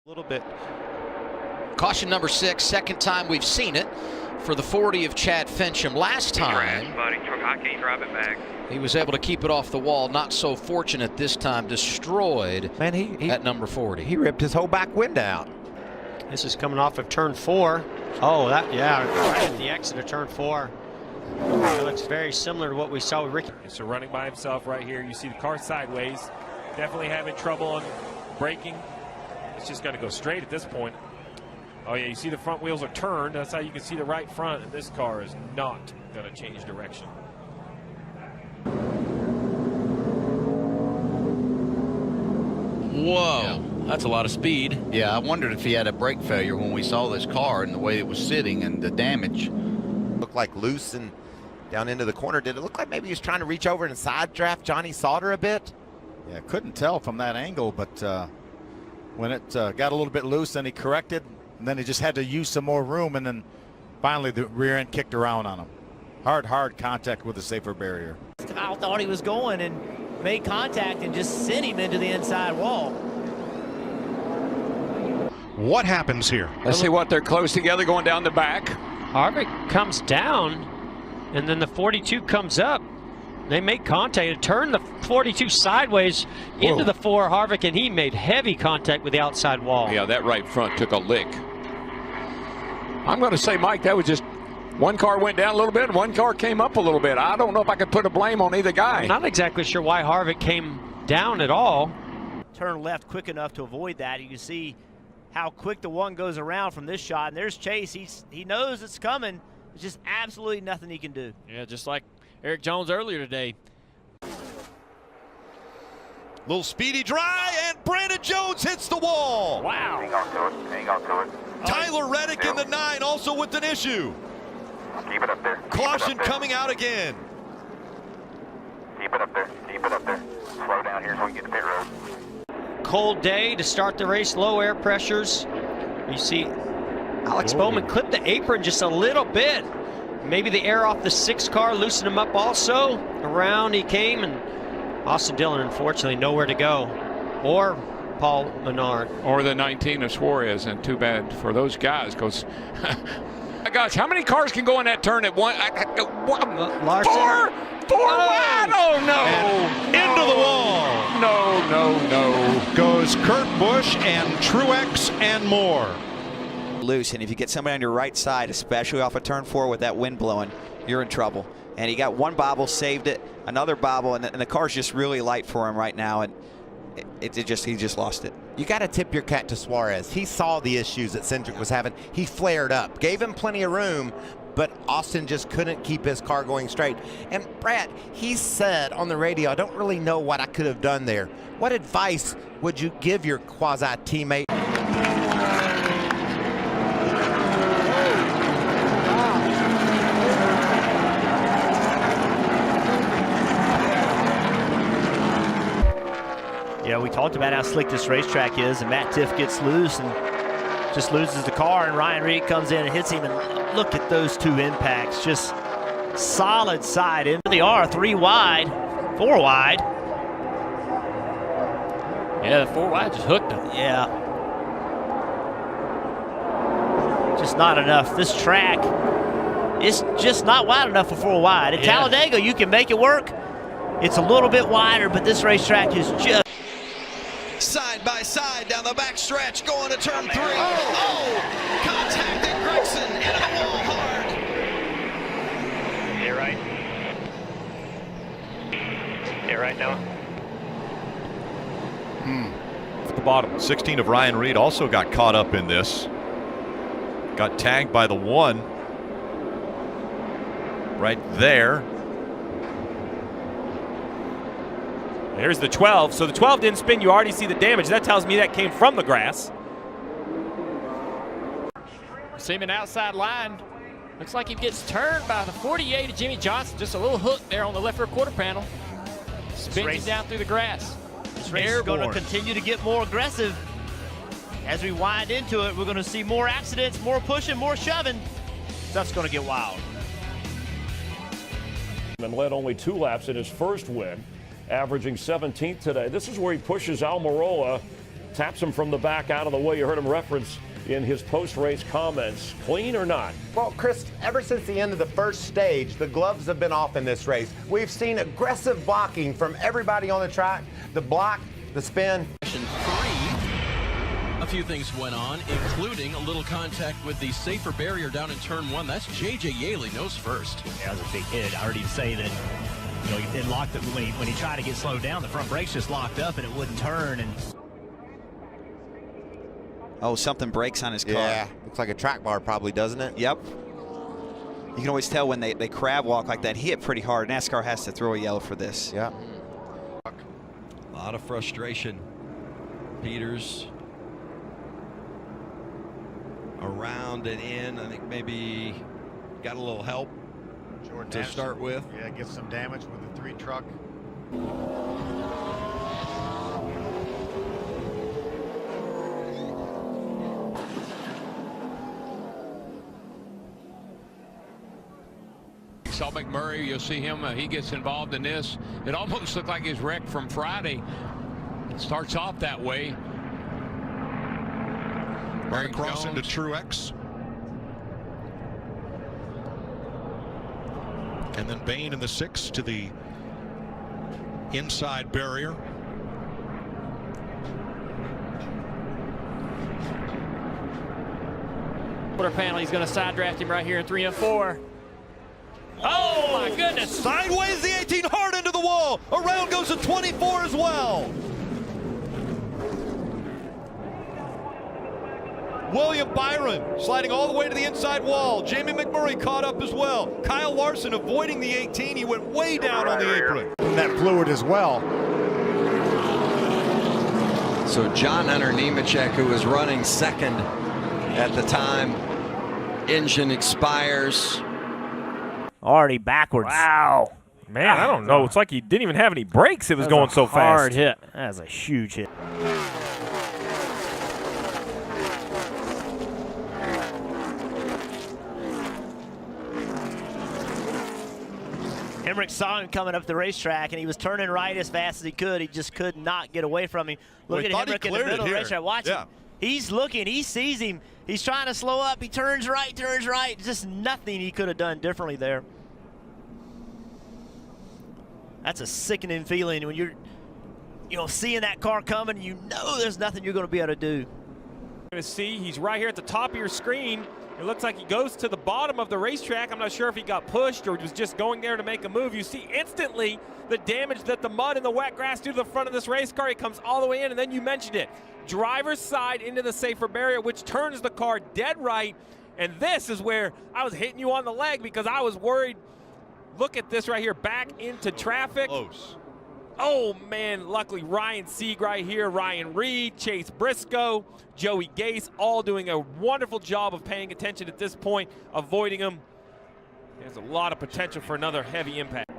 A little bit. Caution number 6, second time we've seen it for the 40 of Chad Fincham. Last time, I can't drive it back. He was able to keep it off the wall. Not so fortunate this time. Destroyed at number 40. He ripped his whole back window out. This is coming off of turn 4. Oh, right at the exit of turn 4. It looks very similar to what we saw with Ricky. So running by himself right here. You see the car sideways. Definitely having trouble on braking. It's just going to go straight at this point. Oh yeah, you see the front wheels are turned. That's how you can see the right front. And this car is not going to change direction. Whoa, yeah. That's a lot of speed. Yeah, I wondered if he had a brake failure when we saw this car and the way it was sitting and the damage. Looked like loose and down into the corner. Did it look like maybe he was trying to reach over and side draft Johnny Sauter a bit? Yeah, couldn't tell from that angle, but when it got a little bit loose, then he corrected, and then he just had to use some more room, and then finally the rear end kicked around on him. Hard contact with the safer barrier. Kyle thought he was going and made contact and just sent him into the inside wall. What happens here? Let's see what they're close together going down the back. Harvick comes down, and then the 42 comes up. They make contact and turn the 42 sideways into the 4 Harvick, and he made heavy contact with the outside wall. Yeah, that right front took a lick. I'm going to say, Mike, that was just one car went down a little bit and one car came up a little bit. I don't know if I could put a blame on either guy. I'm not exactly sure why Harvick came down at all. Turn left quick enough to avoid that. You can see how quick the one goes around from this shot, and there's Chase. He knows it's coming. There's just absolutely nothing he can do. Yeah, just like Eric Jones earlier today. Little speedy dry, and Brandon Jones hits the wall. Wow. Hang on to it. Tyler Reddick in the 9 also with an issue. Keep it up there. Caution coming out again. Keep it up there. Slow down here so we can get to pit road. Cold day to start the race, low air pressures. You see Alex Bowman clipped the apron just a little bit. Maybe the air off the 6 car loosened him up also. Around he came, and Austin Dillon, unfortunately, nowhere to go. Or Paul Menard. Or the 19 of Suarez, and too bad for those guys, because, gosh, how many cars can go in that turn at one? Larson. Four wide? Oh, no. And into the wall. No. Goes Kurt Busch and Truex and more. Loose, and if you get somebody on your right side, especially off of turn 4 with that wind blowing, you're in trouble. And he got one bobble, saved it, another bobble, and the car's just really light for him right now, and he just lost it. You got to tip your cap to Suarez. He saw the issues that Cindric was having. He flared up, gave him plenty of room, but Austin just couldn't keep his car going straight. And Brad, he said on the radio, I don't really know what I could have done there. What advice would you give your quasi-teammate? Yeah, we talked about how slick this racetrack is, and Matt Tiff gets loose and just loses the car, and Ryan Reed comes in and hits him, and look at those 2 impacts. Just solid side in. They are 3 wide, 4 wide. Yeah, the 4 wide just hooked him. Yeah. Just not enough. This track is just not wide enough for 4 wide. At Talladega, you can make it work. It's a little bit wider, but this racetrack is just... Side by side down the back stretch, going to turn 3. Oh! Contacted Gregson into the wall hard. Yeah, right. Yeah, right now. At the bottom, 16 of Ryan Reed also got caught up in this. Got tagged by the 1 right there. There's the 12. So the 12 didn't spin. You already see the damage. That tells me that came from the grass. Seeming outside line. Looks like he gets turned by the 48 of Jimmy Johnson. Just a little hook there on the left rear quarter panel. Spins him down through the grass. This race is going to continue to get more aggressive. As we wind into it, we're going to see more accidents, more pushing, more shoving. Stuff's going to get wild. And led only 2 laps in his first win, averaging 17th today. This is where he pushes Almirola taps him from the back out of the way. You heard him reference in his post-race comments. Clean or not? Well, Chris, ever since the end of the first stage, the gloves have been off in this race. We've seen aggressive blocking from everybody on the track. The block, the spin. A few things went on, including a little contact with the safer barrier down in turn 1. That's J.J. Yaley nose first. Yeah, that was a big hit. I heard him say that, you know, it locked up when he tried to get slowed down. The front brakes just locked up and it wouldn't turn. And oh, something breaks on his car. Yeah, looks like a track bar probably, doesn't it? Yep. You can always tell when they crab walk like that. He hit pretty hard. NASCAR has to throw a yellow for this. Yeah. A lot of frustration. Peters around and in. I think maybe got a little help to start with. Yeah, get some damage with the 3 truck. Saw McMurray, you'll see him, he gets involved in this. It almost looked like his wreck from Friday. It starts off that way. Right across into Truex. And then Bain in the 6 to the inside barrier. Quarter panel, he's going to side draft him right here in 3 and 4. Oh my goodness! Sideways the 18, hard into the wall. Around goes the 24 as well. William Byron sliding all the way to the inside wall. Jamie McMurray caught up as well. Kyle Larson avoiding the 18. He went way down on the apron. That fluid as well. So John Hunter Nemechek, who was running second at the time, engine expires. already backwards. Wow. Man, I don't know. It's like he didn't even have any brakes. It was going so fast. Hard hit. That was a huge hit. Emmerich saw him coming up the racetrack, and he was turning right as fast as he could. He just could not get away from him. Look at Emmerich in the middle of the racetrack. Watch him. He's looking. He sees him. He's trying to slow up. He turns right, turns right. Just nothing he could have done differently there. That's a sickening feeling when you're, seeing that car coming. You know there's nothing you're going to be able to do. You're going to see he's right here at the top of your screen. It looks like he goes to the bottom of the racetrack. I'm not sure if he got pushed or was just going there to make a move. You see instantly the damage that the mud and the wet grass do to the front of this race car. He comes all the way in, and then you mentioned it. Driver's side into the safer barrier, which turns the car dead right. And this is where I was hitting you on the leg because I was worried. Look at this right here, back into traffic. Close. Oh, man, luckily Ryan Sieg right here, Ryan Reed, Chase Briscoe, Joey Gase, all doing a wonderful job of paying attention at this point, avoiding him. There's a lot of potential for another heavy impact.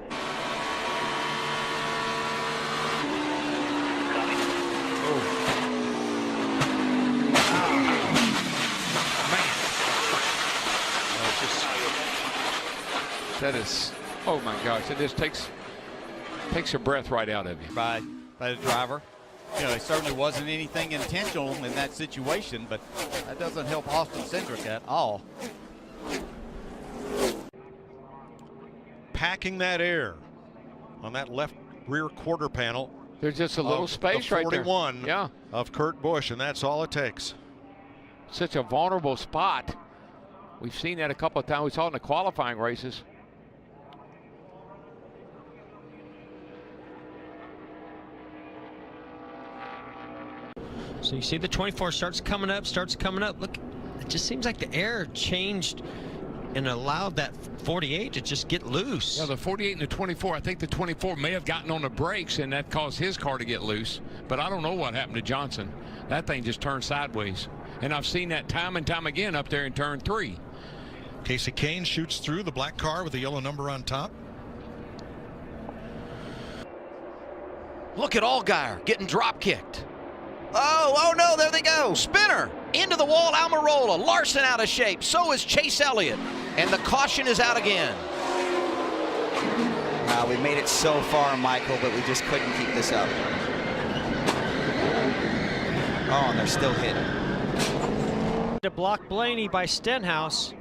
That is, oh my gosh, it just takes your breath right out of you. By the driver. It certainly wasn't anything intentional in that situation, but that doesn't help Austin Cindric at all. Packing that air on that left rear quarter panel. There's just a little space right there. 41 of Kurt Busch, and that's all it takes. Such a vulnerable spot. We've seen that a couple of times. We saw it in the qualifying races. So you see the 24 starts coming up. Look, it just seems like the air changed and allowed that 48 to just get loose. Yeah, the 48 and the 24, I think the 24 may have gotten on the brakes and that caused his car to get loose. But I don't know what happened to Johnson. That thing just turned sideways. And I've seen that time and time again up there in turn 3. Casey Kane shoots through the black car with the yellow number on top. Look at Allgaier getting drop kicked. Oh no, there they go. Spinner into the wall, Almirola. Larson out of shape. So is Chase Elliott. And the caution is out again. Wow, we made it so far, Michael, but we just couldn't keep this up. Oh, and they're still hitting. To block Blaney by Stenhouse.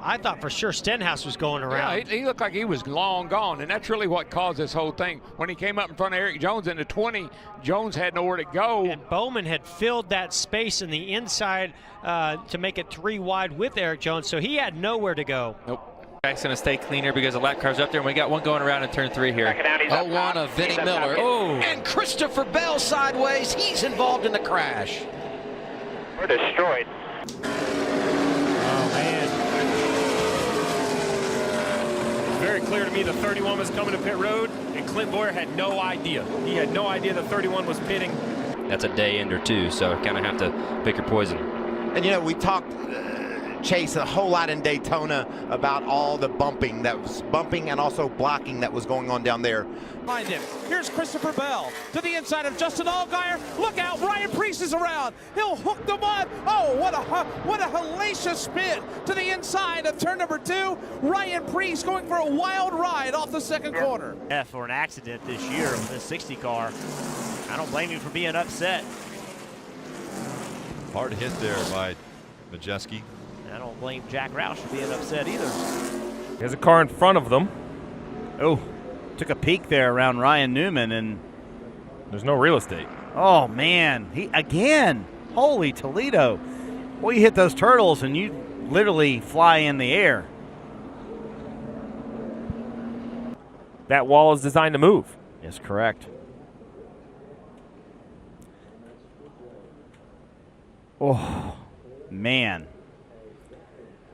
I thought for sure Stenhouse was going around. Yeah, he looked like he was long gone, and that's really what caused this whole thing. When he came up in front of Eric Jones in the 20, Jones had nowhere to go. And Bowman had filled that space in the inside to make it 3 wide with Eric Jones, so he had nowhere to go. Nope. Track's going to stay cleaner because Alucard's up there, and we got one going around in turn 3 here. 0-1 of Vinnie Miller. Oh. And Christopher Bell sideways. He's involved in the crash. We're destroyed. Oh, man. It's very clear to me the 31 was coming to pit road, and Clint Boyer had no idea. He had no idea the 31 was pitting. That's a day ender, too, so kind of have to pick your poison. And, you know, we talked, Chase, a whole lot in Daytona about all the bumping and also blocking that was going on down there. Behind him. Here's Christopher Bell to the inside of Justin Allgaier. Look out, Ryan Preece is around. He'll hook the mud. Oh, what a hellacious spin to the inside of turn number 2. Ryan Preece going for a wild ride off the second corner. Yeah, for an accident this year with this 60 car. I don't blame him for being upset. Hard hit there by Majeski. I don't blame Jack Roush for being upset either. There's a car in front of them. Oh, took a peek there around Ryan Newman, and there's no real estate. Oh, man. He again. Holy Toledo. Well, you hit those turtles, and you literally fly in the air. That wall is designed to move. Yes, correct. Oh, man.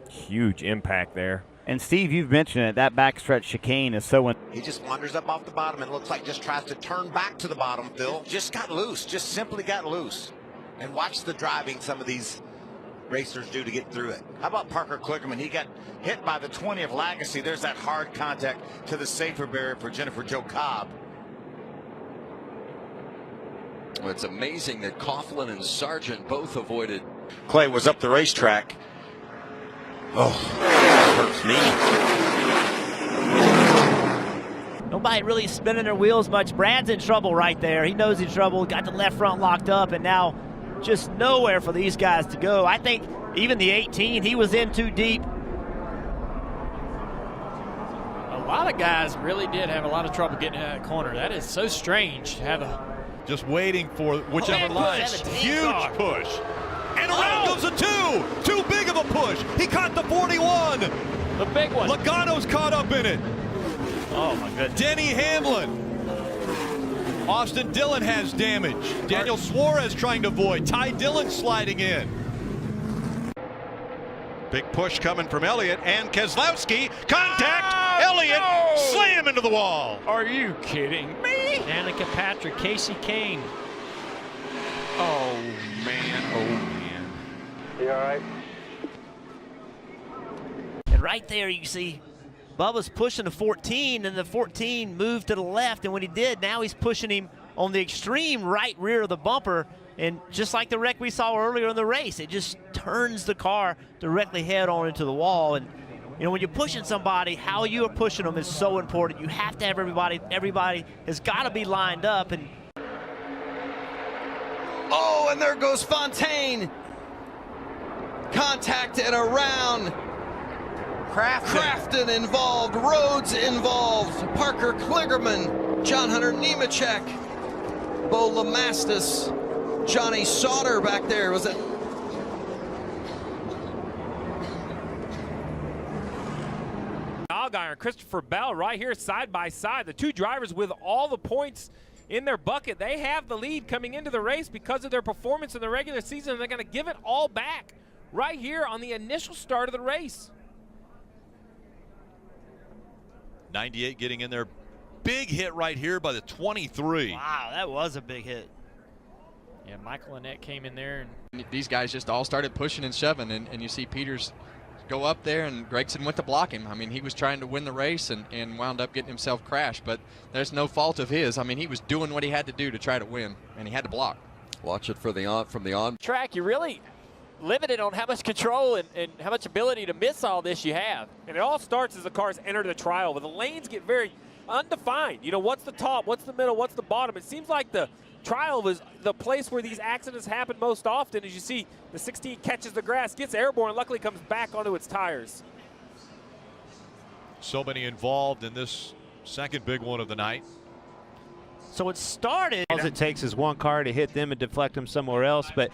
Huge impact there. And Steve, you've mentioned it, that backstretch chicane is so... He just wanders up off the bottom and looks like just tries to turn back to the bottom, Phil. Just got loose, just simply got loose. And watch the driving some of these racers do to get through it. How about Parker Kligerman? He got hit by the 20 of Legacy. There's that hard contact to the safer barrier for Jennifer Jo Cobb. Well, it's amazing that Coughlin and Sargent both avoided. Clay was up the racetrack. Oh, that hurts me. Nobody really spinning their wheels much. Brad's in trouble right there. He knows he's in trouble. Got the left front locked up, and now just nowhere for these guys to go. I think even the 18, he was in too deep. A lot of guys really did have a lot of trouble getting out of that corner. That is so strange to have a... Just waiting for whichever line. Huge push. And around goes a 2. Too big of a push. He caught the 41. The big one. Logano's caught up in it. Oh, my goodness. Denny Hamlin. Austin Dillon has damage. Daniel Suarez trying to avoid. Ty Dillon sliding in. Big push coming from Elliott and Keselowski. Contact! Elliott slam into the wall. Are you kidding me? Danica Patrick, Casey Kane. Oh, man. Oh, man. You all right? And right there you see Bubba's pushing the 14, and the 14 moved to the left, and when he did, now he's pushing him on the extreme right rear of the bumper, and just like the wreck we saw earlier in the race, it just turns the car directly head on into the wall. And you know, when you're pushing somebody, how you are pushing them is so important. You have to have everybody has got to be lined up. And Oh, and there goes Fontaine. Contact and around. Crafton involved, Rhodes involved, Parker Kligerman, John Hunter Nemechek, Bo Lamastus, Johnny Sauter back there. Was it? Allgaier and Christopher Bell right here side by side. The two drivers with all the points in their bucket. They have the lead coming into the race because of their performance in the regular season, and they're going to give it all back right here on the initial start of the race. 98 getting in there. Big hit right here by the 23. Wow, that was a big hit. Yeah, Michael Annette came in there. And these guys just all started pushing and shoving, and you see Peters go up there, and Gregson went to block him. I mean, he was trying to win the race and wound up getting himself crashed, but there's no fault of his. I mean, he was doing what he had to do to try to win, and he had to block. Watch it for from the on track. You really limited on how much control and how much ability to miss all this you have. And it all starts as the cars enter the trial, but the lanes get very undefined. You know, what's the top, what's the middle, what's the bottom? It seems like the trial was the place where these accidents happen most often. As you see, the 16 catches the grass, gets airborne, luckily comes back onto its tires. So many involved in this second big one of the night. So it started. All it takes is one car to hit them and deflect them somewhere else. But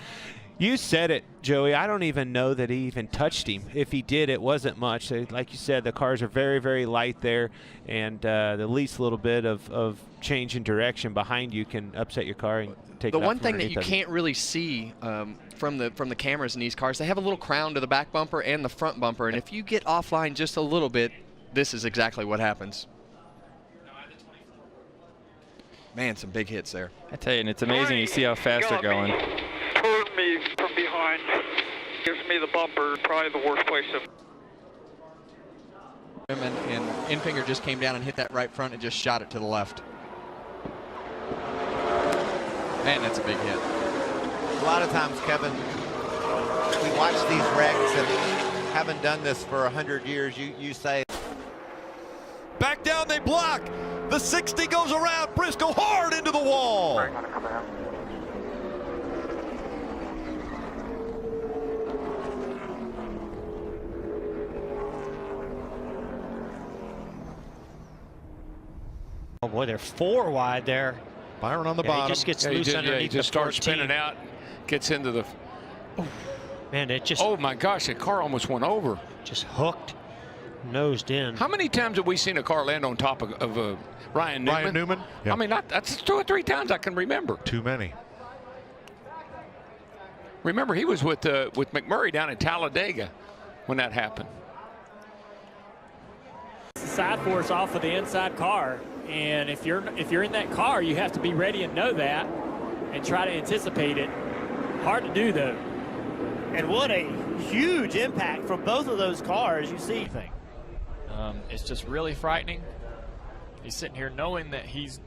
you said it, Joey. I don't even know that he even touched him. If he did, it wasn't much. Like you said, the cars are very, very light there, and the least little bit of change in direction behind you can upset your car and take the it out one from thing that underneath you of it. can't really see from the cameras in these cars, they have a little crown to the back bumper and the front bumper, and if you get offline just a little bit, this is exactly what happens. Man, some big hits there. I tell you, and it's amazing you see how fast they're going. Toward me from behind, gives me the bumper, probably the worst place to. And Enfinger just came down and hit that right front and just shot it to the left. Man, that's a big hit. A lot of times, Kevin, we watch these wrecks and haven't done this for 100 years. You say. Back down, they block. The 60 goes around. Briscoe hard into the wall. Oh boy, they're 4 wide there. Byron on the He bottom. just gets loose underneath he just the starts 14. spinning out, gets into the. Man, it just. Oh my gosh, the car almost went over. Just hooked, nosed in. How many times have we seen a car land on top of Ryan Newman? Ryan Newman? Yeah. I mean, that's 2 or 3 times I can remember. Too many. Remember, he was with McMurray down in Talladega when that happened. Side force off of the inside car, and if you're in that car, you have to be ready and know that, and try to anticipate it. Hard to do though. And what a huge impact from both of those cars. You see. It's just really frightening. He's sitting here knowing that he's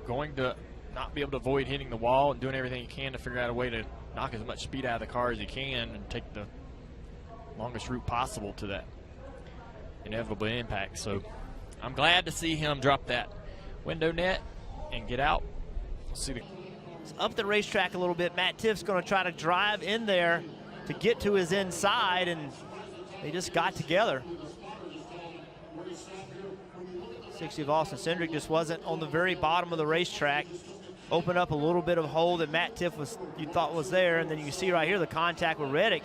going to not be able to avoid hitting the wall and doing everything he can to figure out a way to knock as much speed out of the car as he can and take the longest route possible to that inevitable impact. So I'm glad to see him drop that window net and get out. See the up the racetrack a little bit. Matt Tiff's going to try to drive in there to get to his inside, and they just got together. 60 of Austin Cindric just wasn't on the very bottom of the racetrack. Opened up a little bit of hole that Matt Tiff you thought was there, and then you see right here the contact with Reddick.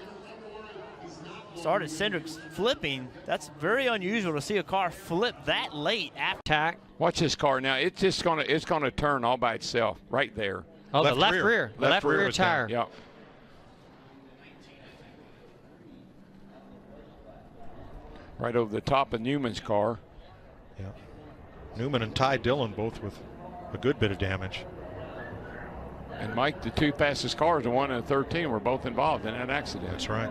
Started Cindric's flipping. That's very unusual to see a car flip that late after attack. Watch this car now. It's gonna turn all by itself right there. Oh, the left rear. The left rear tire. Yeah. Right over the top of Newman's car. Yeah. Newman and Ty Dillon both with a good bit of damage. And Mike, the 2 fastest cars, the 1 and the 13, were both involved in that accident. That's right.